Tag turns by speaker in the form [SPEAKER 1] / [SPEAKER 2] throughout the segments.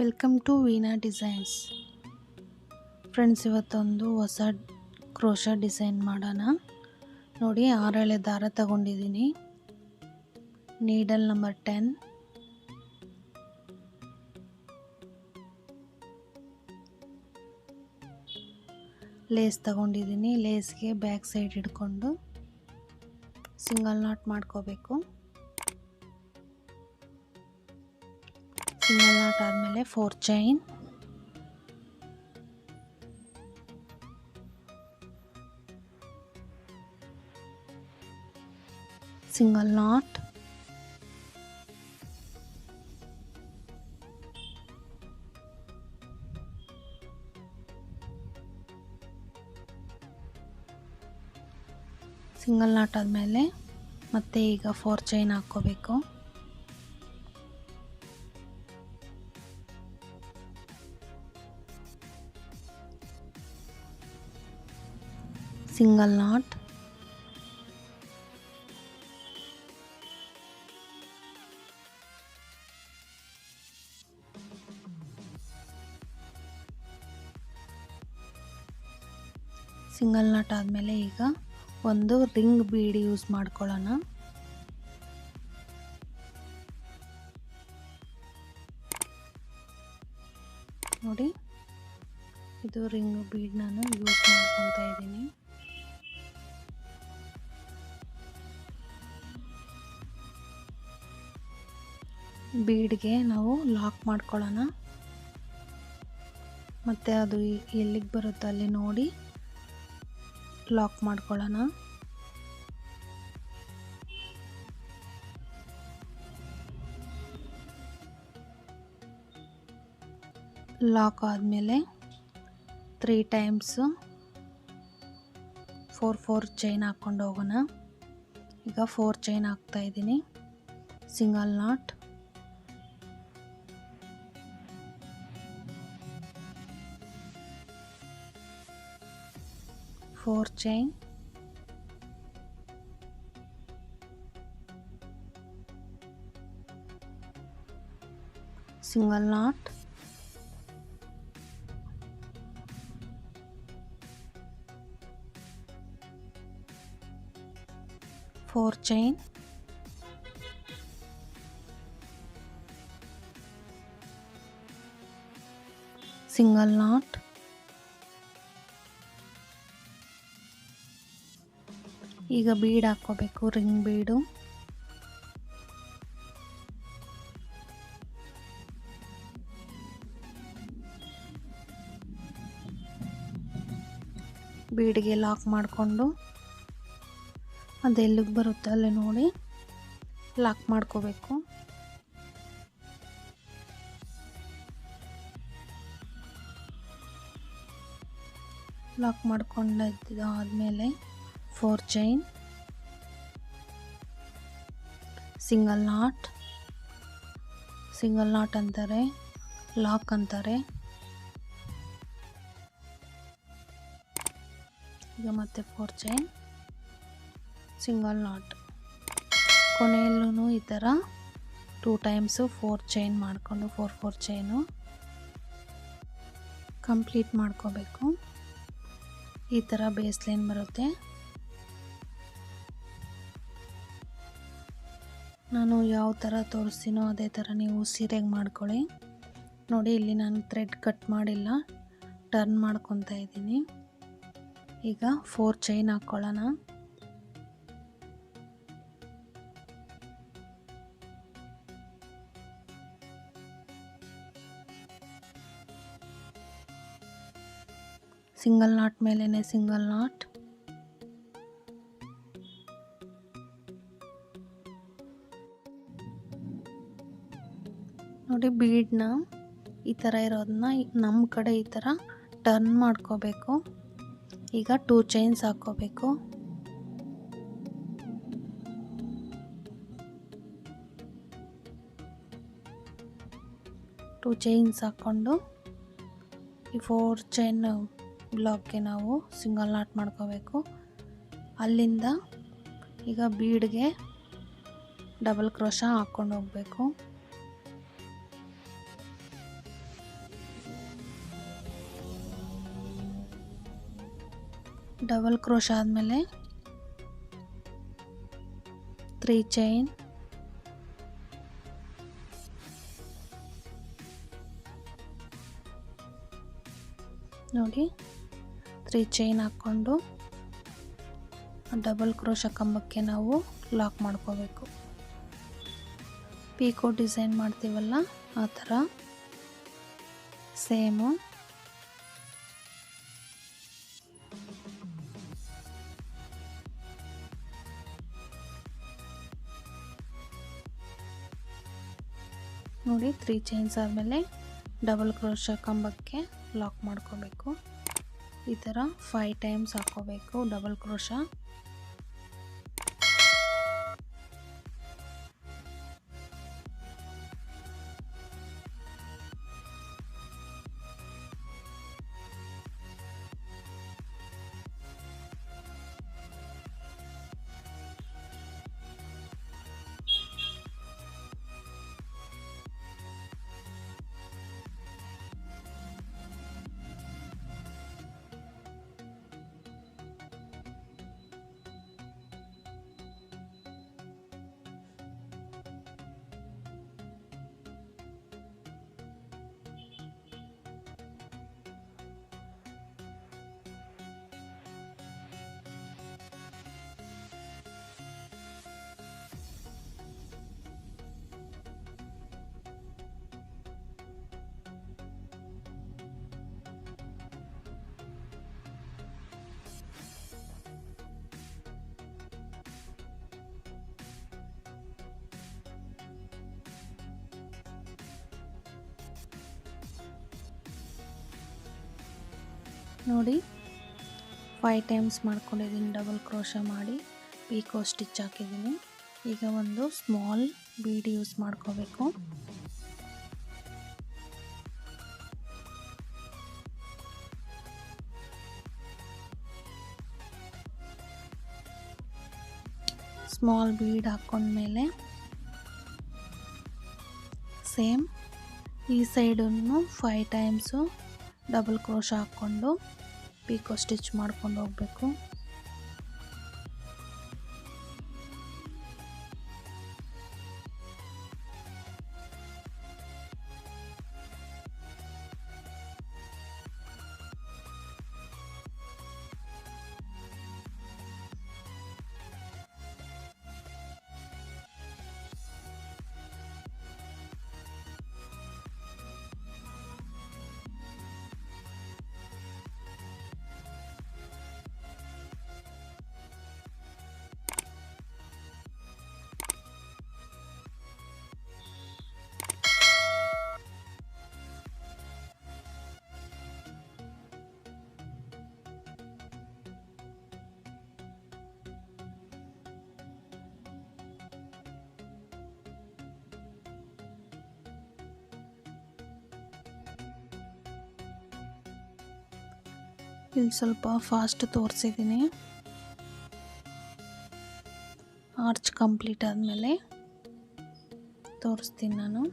[SPEAKER 1] Welcome to Veena designs. Friends, ಇವತ್ತೊಂದು ಹೊಸ crochet design ಮಾಡೋಣ. ನೋಡಿ, 6 ಎಳೆ ದಾರ ತಗೊಂಡಿದ್ದೀನಿ. ನೀಡಲ್ ನಂಬರ್ 10, ಲೇಸ್ ತಗೊಂಡಿದ್ದೀನಿ. ಲೇಸ್ಗೆ ಬ್ಯಾಕ್ ಸೈಡ್ ಹಿಡ್ಕೊಂಡು ಸಿಂಗಲ್ ನಾಟ್ ಮಾಡ್ಕೋಬೇಕು. ಸಿಂಗಲ್ ನಾಟ್ ಆದಮೇಲೆ 4 chain, single knot, single not ಆದಮೇಲೆ ಮತ್ತೆ ಈಗ 4 ಚೈನ್ ಹಾಕ್ಕೋಬೇಕು. ಸಿಂಗಲ್ ನಾಟ್, ಸಿಂಗಲ್ ನಾಟ್ ಆದಮೇಲೆ ಈಗ ಒಂದು ರಿಂಗ್ ಬೀಡ್ ಯೂಸ್ ಮಾಡ್ಕೊಳ್ಳೋಣ. ನೋಡಿ, ಇದು ರಿಂಗ್ ಬೀಡ್ ನಾನು ಯೂಸ್ ಮಾಡ್ಕೊತಾ ಇದ್ದೀನಿ. ಬೀಡ್ಗೆ ನಾವು ಲಾಕ್ ಮಾಡ್ಕೊಳ್ಳೋಣ. ಮತ್ತು ಅದು ಎಲ್ಲಿಗೆ ಬರುತ್ತೋ ಅಲ್ಲಿ ನೋಡಿ ಲಾಕ್ ಮಾಡ್ಕೊಳ್ಳೋಣ. ಲಾಕ್ ಆದಮೇಲೆ 3 ಟೈಮ್ಸು 4 ಚೈನ್ ಹಾಕ್ಕೊಂಡು ಹೋಗೋಣ. ಈಗ 4 ಚೈನ್ ಹಾಕ್ತಾ ಇದ್ದೀನಿ. Single not, four chain, single not, four chain, single not, ಈಗ ಬೀಡ್ ಹಾಕ್ಕೋಬೇಕು, ರಿಂಗ್ ಬೀಡು. ಬೀಡ್ಗೆ ಲಾಕ್ ಮಾಡಿಕೊಂಡು ಅದೆಲ್ಲಿಗೆ ಬರುತ್ತೆ ಅಲ್ಲಿ ನೋಡಿ ಲಾಕ್ ಮಾಡ್ಕೋಬೇಕು. ಲಾಕ್ ಮಾಡ್ಕೊಂಡಾದ್ಮೇಲೆ 4 chain, single knot, single knot ಅಂತಾರೆ, ಲಾಕ್ ಅಂತಾರೆ. ಈಗ ಮತ್ತೆ 4 ಚೈನ್, ಸಿಂಗಲ್ ನಾಟ್. ಕೊನೆಯಲ್ಲೂ ಈ ಥರ 2 ಟೈಮ್ಸು 4 ಚೈನ್ ಮಾಡಿಕೊಂಡು 4 ಚೈನು ಕಂಪ್ಲೀಟ್ ಮಾಡ್ಕೋಬೇಕು. ಈ ಥರ ಬೇಸ್ ಲೈನ್ ಬರುತ್ತೆ. ನಾನು ಯಾವ ಥರ ತೋರಿಸ್ತೀನೋ ಅದೇ ಥರ ನೀವು ಸೀರೆಗೆ ಮಾಡ್ಕೊಳ್ಳಿ. ನೋಡಿ, ಇಲ್ಲಿ ನಾನು ಥ್ರೆಡ್ ಕಟ್ ಮಾಡಿಲ್ಲ, ಟರ್ನ್ ಮಾಡ್ಕೊತಾ ಇದ್ದೀನಿ. ಈಗ 4 ಚೈನ್ ಹಾಕ್ಕೊಳ್ಳೋಣ. ಸಿಂಗಲ್ ನಾಟ್ ಮೇಲೇ ಸಿಂಗಲ್ ನಾಟ್, ನೋಡಿ ಬೀಡ್ನ ಈ ಥರ ಇರೋದನ್ನ ನಮ್ಮ ಕಡೆ ಈ ಥರ ಟರ್ನ್ ಮಾಡ್ಕೋಬೇಕು. ಈಗ 2 ಚೈನ್ಸ್ ಹಾಕ್ಕೋಬೇಕು. ಟೂ ಚೈನ್ಸ್ ಹಾಕ್ಕೊಂಡು ಈ 4 ಚೈನ್ ಬ್ಲಾಕ್ಗೆ ನಾವು ಸಿಂಗಲ್ ನಾಟ್ ಮಾಡ್ಕೋಬೇಕು. ಅಲ್ಲಿಂದ ಈಗ ಬೀಡ್ಗೆ ಡಬಲ್ ಕ್ರೋಶಾ ಹಾಕ್ಕೊಂಡು ಹೋಗಬೇಕು. ಡಬಲ್ ಕ್ರೋಶ ಆದಮೇಲೆ 3 ಚೈನ್, ನೋಡಿ 3 ಚೈನ್ ಹಾಕ್ಕೊಂಡು ಡಬಲ್ ಕ್ರೋಶ ಕಂಬಕ್ಕೆ ನಾವು ಲಾಕ್ ಮಾಡ್ಕೋಬೇಕು. ಪೀಕೋ ಡಿಸೈನ್ ಮಾಡ್ತೀವಲ್ಲ ಆ ಥರ ಸೇಮು. ನೋಡಿ 3 ಚೈನ್ಸ್ ಆದಮೇಲೆ ಡಬಲ್ ಕ್ರೋಶ ಕಂಬಕ್ಕೆ ಲಾಕ್ ಮಾಡ್ಕೋಬೇಕು. ಈ ಥರ 5 ಟೈಮ್ಸ್ ಹಾಕ್ಕೋಬೇಕು ಡಬಲ್ ಕ್ರೋಶ. ನೋಡಿ 5 ಟೈಮ್ಸ್ ಮಾಡ್ಕೊಂಡಿದ್ದೀನಿ ಡಬಲ್ ಕ್ರೋಶ ಮಾಡಿ ಪೀಕೋ ಸ್ಟಿಚ್ ಹಾಕಿದ್ದೀನಿ. ಈಗ ಒಂದು ಸ್ಮಾಲ್ ಬೀಡ್ ಯೂಸ್ ಮಾಡ್ಕೋಬೇಕು. ಸ್ಮಾಲ್ ಬೀಡ್ ಹಾಕ್ಕೊಂಡ್ಮೇಲೆ ಸೇಮ್ ಈ ಸೈಡನ್ನು 5 ಟೈಮ್ಸು ಡಬಲ್ ಕ್ರೋಶ ಹಾಕ್ಕೊಂಡು ಪೀಕೋ ಸ್ಟಿಚ್ ಮಾಡ್ಕೊಂಡು ಹೋಗಬೇಕು. ಇಲ್ಲಿ ಸ್ವಲ್ಪ ಫಾಸ್ಟ್ ತೋರಿಸಿದ್ದೀನಿ. ಆರ್ಚ್ ಕಂಪ್ಲೀಟ್ ಆದಮೇಲೆ ತೋರಿಸ್ತೀನಿ ನಾನು.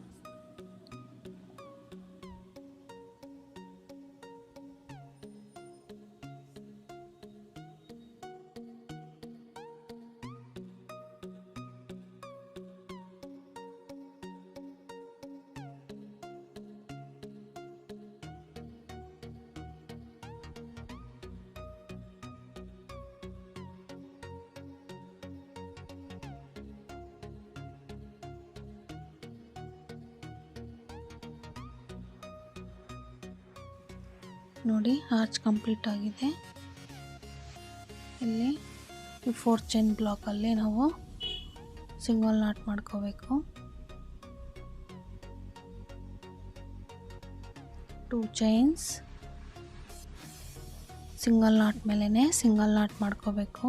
[SPEAKER 1] ನೋಡಿ ಆರ್ಚ್ ಕಂಪ್ಲೀಟ್ ಆಗಿದೆ. ಇಲ್ಲಿ 4 ಚೈನ್ ಬ್ಲಾಕಲ್ಲಿ ನಾವು ಸಿಂಗಲ್ ನಾಟ್ ಮಾಡ್ಕೋಬೇಕು. 2 ಚೈನ್ಸ್ ಸಿಂಗಲ್ ನಾಟ್ ಮೇಲೇ ಸಿಂಗಲ್ ನಾಟ್ ಮಾಡ್ಕೋಬೇಕು.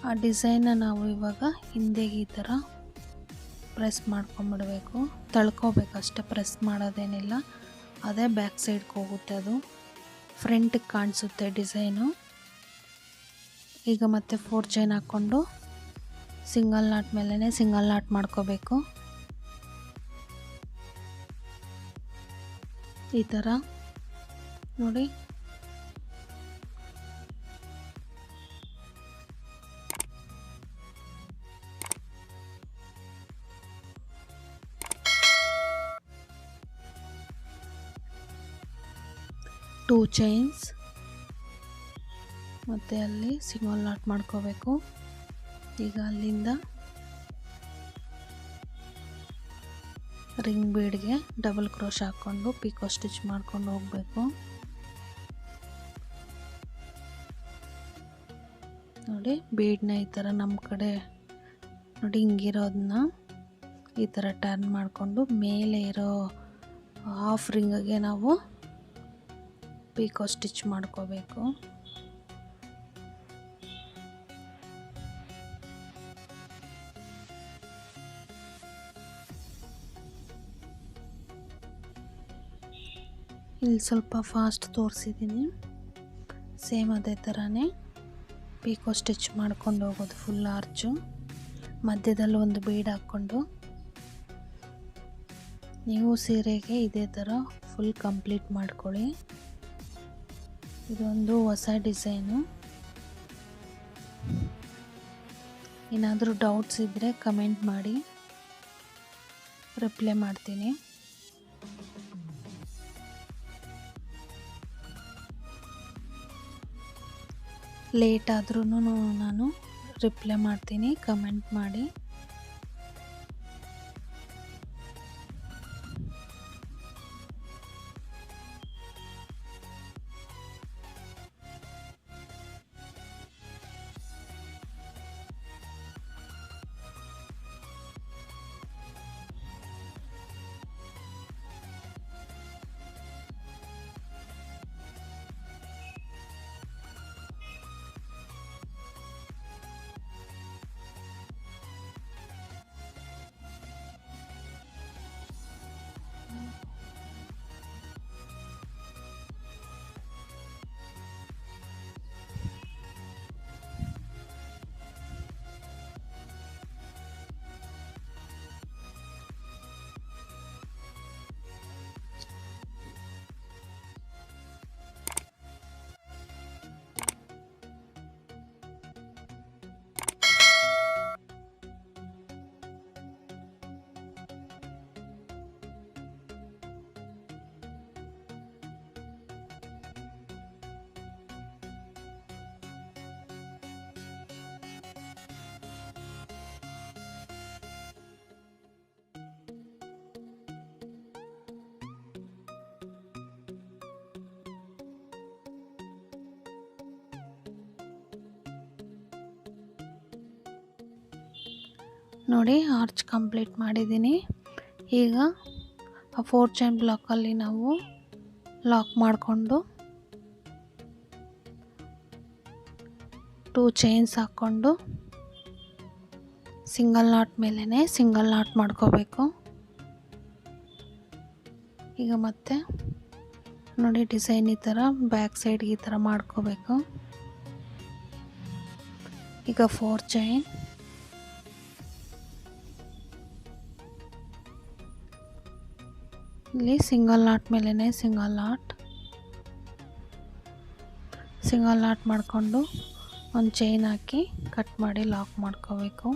[SPEAKER 1] ಆ ಡಿಸೈನ್ನ ನಾವು ಇವಾಗ ಹಿಂದೆಗೆ ಈ ಥರ ಪ್ರೆಸ್ ಮಾಡ್ಕೊಂಬಿಡಬೇಕು. ತಳ್ಕೋಬೇಕು ಅಷ್ಟೇ, ಪ್ರೆಸ್ ಮಾಡೋದೇನಿಲ್ಲ. ಅದೇ ಬ್ಯಾಕ್ ಸೈಡ್ಗೆ ಹೋಗುತ್ತೆ, ಅದು ಫ್ರಂಟಿಗೆ ಕಾಣಿಸುತ್ತೆ ಡಿಸೈನು. ಈಗ ಮತ್ತೆ 4 ಚೈನ್ ಹಾಕ್ಕೊಂಡು ಸಿಂಗಲ್ ನಾಟ್ ಮೇಲೇ ಸಿಂಗಲ್ ನಾಟ್ ಮಾಡ್ಕೋಬೇಕು. ಈ ಥರ ನೋಡಿ. ಟೂ ಚೈನ್ಸ್ ಮತ್ತು ಅಲ್ಲಿ ಸಿಂಗಲ್ ನಾಟ್ ಮಾಡ್ಕೋಬೇಕು. ಈಗ ಅಲ್ಲಿಂದ ರಿಂಗ್ ಬೀಡ್ಗೆ ಡಬಲ್ ಕ್ರೋಶ್ ಹಾಕ್ಕೊಂಡು ಪಿಕೋ ಸ್ಟಿಚ್ ಮಾಡ್ಕೊಂಡು ಹೋಗಬೇಕು. ನೋಡಿ, ಬೀಡನ್ನ ಈ ಥರ ನಮ್ಮ ಕಡೆ ನೋಡಿ ಹಿಂಗಿರೋದನ್ನ ಈ ಥರ ಟರ್ನ್ ಮಾಡಿಕೊಂಡು ಮೇಲೆ ಇರೋ ಹಾಫ್ ರಿಂಗಿಗೆ ನಾವು ಪಿಕೋ ಸ್ಟಿಚ್ ಮಾಡ್ಕೋಬೇಕು. ಇಲ್ಲಿ ಸ್ವಲ್ಪ ಫಾಸ್ಟ್ ತೋರಿಸಿದ್ದೀನಿ. ಸೇಮ್ ಅದೇ ಥರನೇ ಪಿಕೋ ಸ್ಟಿಚ್ ಮಾಡ್ಕೊಂಡು ಹೋಗೋದು ಫುಲ್ ಆರ್ಚು. ಮಧ್ಯದಲ್ಲಿ ಒಂದು ಬೀಡ್ ಹಾಕ್ಕೊಂಡು ನೀವು ಸೀರೆಗೆ ಇದೇ ಥರ ಫುಲ್ ಕಂಪ್ಲೀಟ್ ಮಾಡ್ಕೊಳ್ಳಿ. ಇದೊಂದು ಹೊಸ ಡಿಸೈನು. ಏನಾದರೂ ಡೌಟ್ಸ್ ಇದ್ದರೆ ಕಮೆಂಟ್ ಮಾಡಿ, ರಿಪ್ಲೈ ಮಾಡ್ತೀನಿ. ಲೇಟ್ ಆದ್ರೂ ನಾನು ರಿಪ್ಲೈ ಮಾಡ್ತೀನಿ, ಕಮೆಂಟ್ ಮಾಡಿ. ನೋಡಿ, ಆರ್ಚ್ ಕಂಪ್ಲೀಟ್ ಮಾಡಿದ್ದೀನಿ. ಈಗ ಆ 4 ಚೈನ್ ಬ್ಲಾಕಲ್ಲಿ ನಾವು ಲಾಕ್ ಮಾಡಿಕೊಂಡು 2 ಚೈನ್ಸ್ ಹಾಕ್ಕೊಂಡು ಸಿಂಗಲ್ ನಾಟ್ ಮೇಲೇ ಸಿಂಗಲ್ ನಾಟ್ ಮಾಡ್ಕೋಬೇಕು. ಈಗ ಮತ್ತೆ ನೋಡಿ, ಡಿಸೈನ್ ಈ ಥರ ಬ್ಯಾಕ್ ಸೈಡ್ಗೆ ಈ ಥರ ಮಾಡ್ಕೋಬೇಕು. ಈಗ 4 ಚೈನ್, ಇಲ್ಲಿ ಸಿಂಗಲ್ ನಾಟ್ ಮೇಲೇ ಸಿಂಗಲ್ ನಾಟ್ ಮಾಡಿಕೊಂಡು ಒಂದು ಚೈನ್ ಹಾಕಿ ಕಟ್ ಮಾಡಿ ಲಾಕ್ ಮಾಡ್ಕೋಬೇಕು.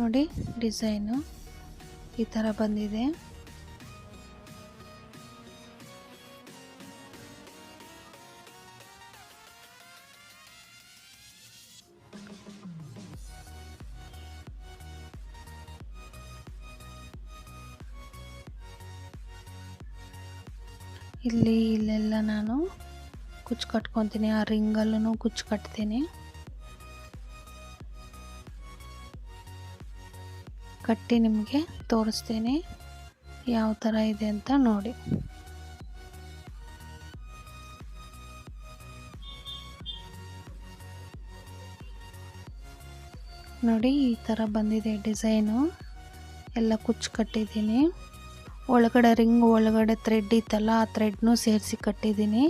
[SPEAKER 1] ನೋಡಿ, ಡಿಸೈನು ಈ ಥರ ಬಂದಿದೆ. ಇಲ್ಲೆಲ್ಲ ನಾನು ಕುಚ್ಚು ಕಟ್ಕೊತೀನಿ, ಆ ರಿಂಗಲ್ಲೂ ಕುಚ್ಚು ಕಟ್ತೀನಿ. ಕಟ್ಟಿ ನಿಮಗೆ ತೋರಿಸ್ತೀನಿ ಯಾವ ಥರ ಇದೆ ಅಂತ ನೋಡಿ. ನೋಡಿ, ಈ ಥರ ಬಂದಿದೆ ಡಿಸೈನು. ಎಲ್ಲ ಕುಚ್ಚು ಕಟ್ಟಿದ್ದೀನಿ. ಒಳಗಡೆ ರಿಂಗ್ ಒಳಗಡೆ ಥ್ರೆಡ್ ಇತ್ತಲ್ಲ, ಆ ಥ್ರೆಡ್ನೂ ಸೇರಿಸಿ ಕಟ್ಟಿದ್ದೀನಿ.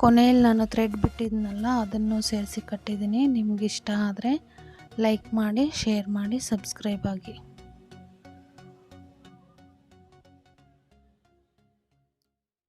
[SPEAKER 1] ಕೊನೆಯಲ್ಲಿ ನಾನು ಥ್ರೆಡ್ ಬಿಟ್ಟಿದ್ನಲ್ಲ, ಅದನ್ನು ಸೇರಿಸಿ ಕಟ್ಟಿದ್ದೀನಿ. ನಿಮ್ಗೆ ಇಷ್ಟ ಆದರೆ ಲೈಕ್ ಮಾಡಿ, ಶೇರ್ ಮಾಡಿ, ಸಬ್ಸ್ಕ್ರೈಬ್ ಆಗಿ.